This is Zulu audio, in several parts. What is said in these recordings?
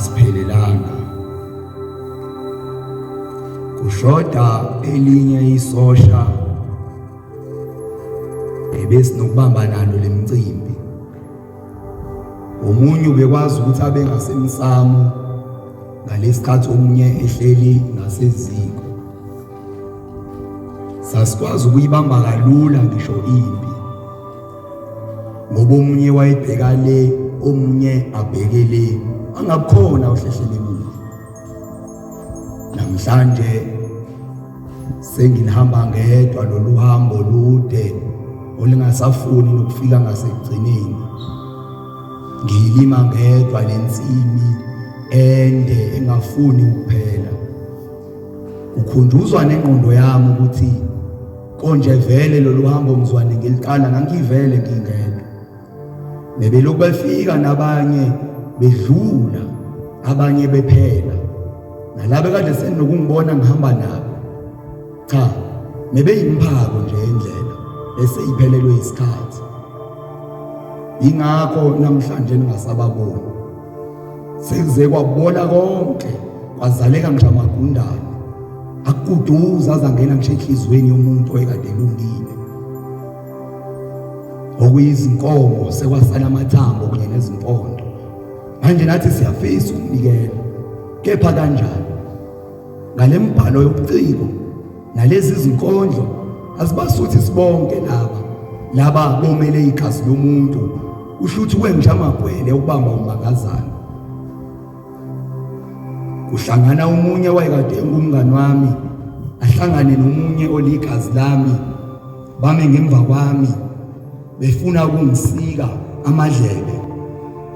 asiphelelanga. Kushoda elinye isosha ebesinokubamba nalo lemicimbi. Omunye ubekwazi ukuthi abe ngasemsamo ngalesikhathi omunye ehleli ngaseziko. Sasikwazi ukuyibamba kalula ngisho impi, ngoba omunye wayebheka le, omunye abheke le, angabukhona ohlehlele emuva. Namhlanje sengihamba ngedwa lolu hambo olude olingasafuni nokufika ngasekugcineni. Ngiyilima ngedwa lensimi ende engafuni ukuphela. Ukhunjuzwa nengqondo yami ukuthi konje vele lolu hambo mzwane ngiliqala ngangivele ngingedwa. Nebelokhu befika nabanye bedlula, abanye bephela, nalabo kade senokungibona ngihamba nabo. Cha, nebeyimphako nje indlela bese iphelelwe isikhathi. Ingakho namhlanje ningasababoni. Sekuze kwabola konke, kwazaleka ngisho amagundane. Akuduza azangena ngisho enhlizweni yomuntu oyekade elungile. Okuyizinkomo sekwasala amathambo kunye nezimpondo. Manje nathi siyafisa ukunikela. Kepha kanjani? Ngale mbhalo yobuciko nalezi zinkondlo asibasuthi sibonke laba bomele igazi lomuntu. Usho ukuthi kwengisha amagwele ukubamba umbangazana. Kuhlangana umunye wayekade engumngani wami, ahlangane nomunye oligazi lami, bame ngemva kwami befuna ukungisika amadlebe.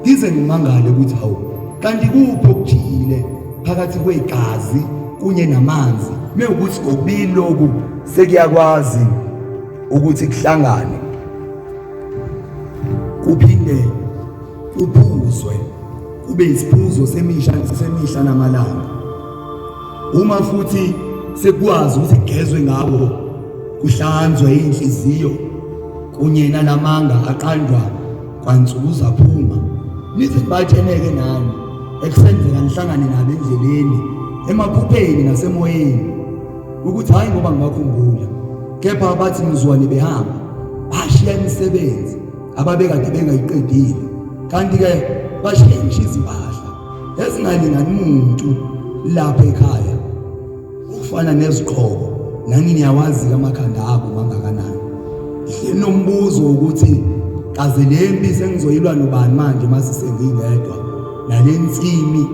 Ngize ngimangale ukuthi hawu, kanti kuphi okujile phakathi kwegazi kunye namanzi, mekuthi kokubili lokhu sekuyakwazi ukuthi kuhlangane kuphinde kuphuzwe kube isiphuzo semihla namalanga. Uma futhi sekwazi ukuthi kugezwe ngabo, kuhlanzwe inhliziyo kunye nalamanga aqanjwa kwansuku zaphuma, nithi batsheneke nani ekusenzeka nihlangane nabo endleleni, emaphupheni nasemoyeni, ukuthi hayi ngoba ngibakhumbula, kepha bathi mzwane behamba bashiya imisebenzi ababekade bengayiqedile, kanti ke bashiya impahla ezingalingani umuntu lapha ekhaya, ukufana neziqhoko. Nani niyawazi amakhanda abo mangakanani. Nombuzo ukuthi kaze lempi sengizoyilwa nobani manje mase sengingedwa, nalensimi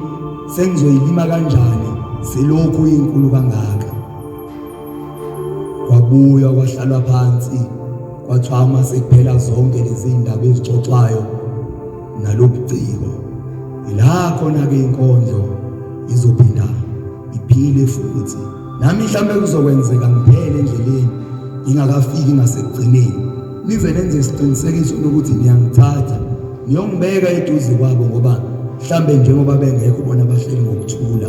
sengizoyilima kanjani selokhu inkulu kangaka. Kwabuya kwahlalwa phansi kwathiwa mase kuphela zonke lezi ndaba ezixoxwayo nalobuciko, ila khona ke inkondlo izophinda iphile futhi. Nami mhlambe kuzokwenzeka ngiphele endleleni ingakafiki ngasekugcineni, nize nenze isiqinisekiso ukuthi niyangithatha niyongibeka eduze kwabo, ngoba mhlambe njengoba bengekho bona bahleli ngokuthula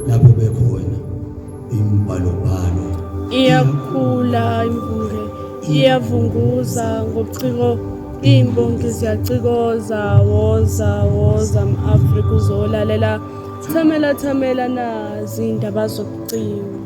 lapho bekhona. Imbhalobhalo iyakhula imvule, iyavunguza ngobuciko, imbongi ziyacikoza. Woza mAfrika uzolalela, thamela nazi indaba zobuciko.